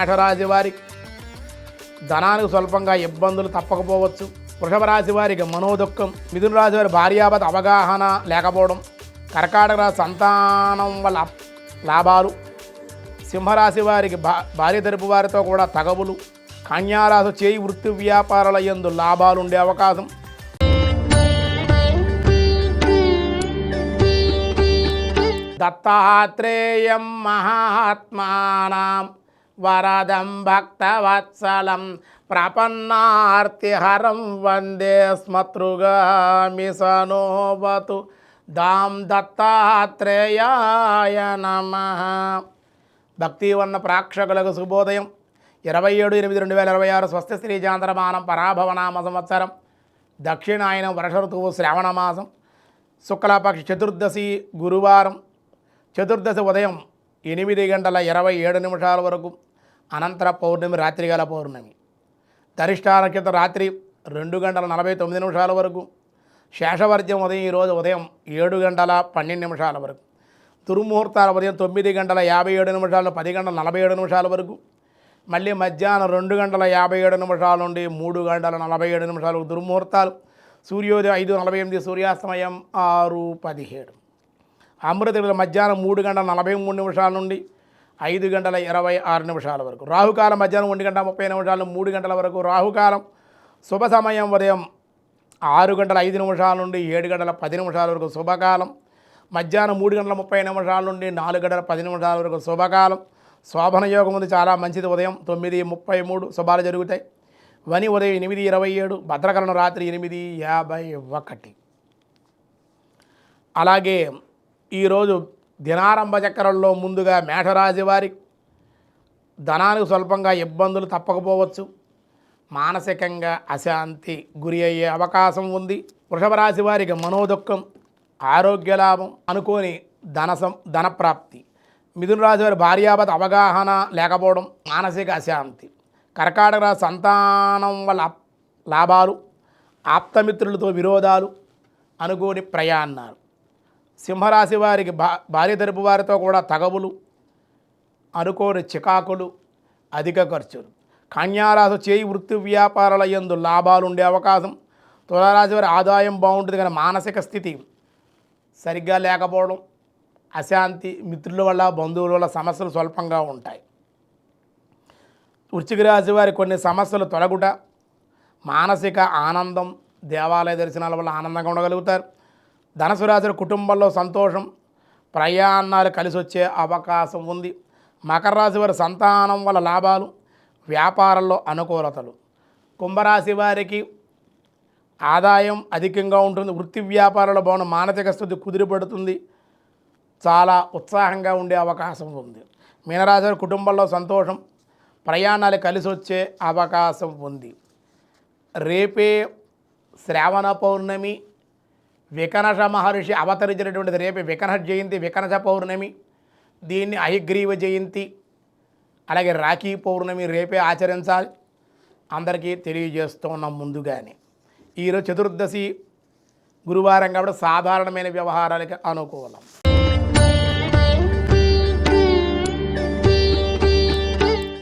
మేషరాశి వారి ధనానికి స్వల్పంగా ఇబ్బందులు తప్పకపోవచ్చు. వృషభ రాశి వారికి మనోదుఖం. మిథున రాశి వారి భార్యాభర్త అవగాహన లేకపోవడం. కర్కాటక రాశి సంతానం వల్ల లాభాలు. సింహరాశి వారికి భార్య తరపు వారితో కూడా తగవులు. కన్యారాశి చేయి వృత్తి వ్యాపారాల యందు లాభాలు ఉండే అవకాశం. దత్తాత్రేయం మహాత్మానాం వరదం భక్తవత్సలం ప్రపన్నార్తిహరం వందే స్మతృగామి సనోవతు దాం దత్తాత్రేయాయ నమః. భక్తివన్న ప్రేక్షకులకు శుభోదయం. 27/8/2026 స్వస్తి శ్రీ చాంద్రమానం పరాభవనామ సంవత్సరం. దక్షిణాయనం వర్ష ఋతువు శ్రావణమాసం. శుక్లపక్ష చతుర్దశి గురువారం. చతుర్దశి ఉదయం 8:27 వరకు. అనంతర పౌర్ణమి రాత్రిగల పౌర్ణమి. ధనిష్ఠా నక్షత్రం రాత్రి 2:49 వరకు. శేషవర్జ్యం ఉదయం ఈరోజు ఉదయం 7:12 వరకు. దుర్ముహూర్తాలు ఉదయం 9:57 10:47 వరకు. మళ్ళీ మధ్యాహ్నం 2:57 నుండి 3:47 దుర్ముహూర్తాలు. సూర్యోదయం 5:48, సూర్యాస్తమయం 6:17. అమృత మధ్యాహ్నం 3:43 నుండి 5:26 వరకు. రాహుకాలం మధ్యాహ్నం 1:30 3 గంటల వరకు. రాహుకాలం. శుభ సమయం ఉదయం 6:05 నుండి 7:10 వరకు శుభకాలం. మధ్యాహ్నం 3:30 నుండి 4:10 వరకు శుభకాలం. శోభన యోగం ఉంది, చాలా మంచిది. ఉదయం 9:33 శుభాలు జరుగుతాయి. వని ఉదయం 8:27. భద్రకరణం రాత్రి 8:51. అలాగే ఈరోజు దినారంభ చక్రంలో ముందుగా మేషరాశి వారి ధనానికి స్వల్పంగా ఇబ్బందులు తప్పకపోవచ్చు. మానసికంగా అశాంతి గురి అయ్యే అవకాశం ఉంది. వృషభ రాశి వారికి మనోదుఖం. ఆరోగ్య లాభం. అనుకోని ధనప్రాప్తి. మిథున రాశి వారి భార్యాభర్త అవగాహన లేకపోవడం. మానసిక అశాంతి. కర్కాటక రాశి సంతానం వల్ల లాభాలు. ఆప్తమిత్రులతో విరోధాలు. అనుకోని ప్రయాణాలు. సింహరాశి వారికి భార్య తరపు వారితో కూడా తగవులు. అనుకోని చికాకులు. అధిక ఖర్చులు. కన్యారాశి చేయి వృత్తి వ్యాపారాల యందు లాభాలు ఉండే అవకాశం. తులారాశి వారి ఆదాయం బాగుంటుంది కానీ మానసిక స్థితి సరిగ్గా లేకపోవడం. అశాంతి. మిత్రుల వల్ల బంధువుల వల్ల సమస్యలు స్వల్పంగా ఉంటాయి. వృశ్చిక రాశి వారి కొన్ని సమస్యలు తొలగుట. మానసిక ఆనందం. దేవాలయ దర్శనాల వల్ల ఆనందంగా ఉండగలుగుతారు. ధనుసు రాశి కుటుంబంలో సంతోషం. ప్రయాణాలు కలిసి వచ్చే అవకాశం ఉంది. మకర రాశి వారి సంతానం వల్ల లాభాలు. వ్యాపారంలో అనుకూలతలు. కుంభరాశి వారికి ఆదాయం అధికంగా ఉంటుంది. వృత్తి వ్యాపారాల్లో బాగున్న మానసిక స్థితి కుదిరిపడుతుంది. చాలా ఉత్సాహంగా ఉండే అవకాశం ఉంది. మీనరాశి వారి కుటుంబంలో సంతోషం. ప్రయాణాలు కలిసి వచ్చే అవకాశం ఉంది. రేపే శ్రావణ పౌర్ణమి. వికనశ మహర్షి అవతరించినటువంటిది రేపే వికనశ జయంతి, వికనశ పౌర్ణమి. దీన్ని అహిగ్రీవ జయంతి అలాగే రాఖీ పౌర్ణమి రేపే ఆచరించాలి. అందరికీ తెలియజేస్తూ ఉన్నాం ముందుగానే. ఈరోజు చతుర్దశి గురువారం కాబట్టి సాధారణమైన వ్యవహారాలకి అనుకూలం.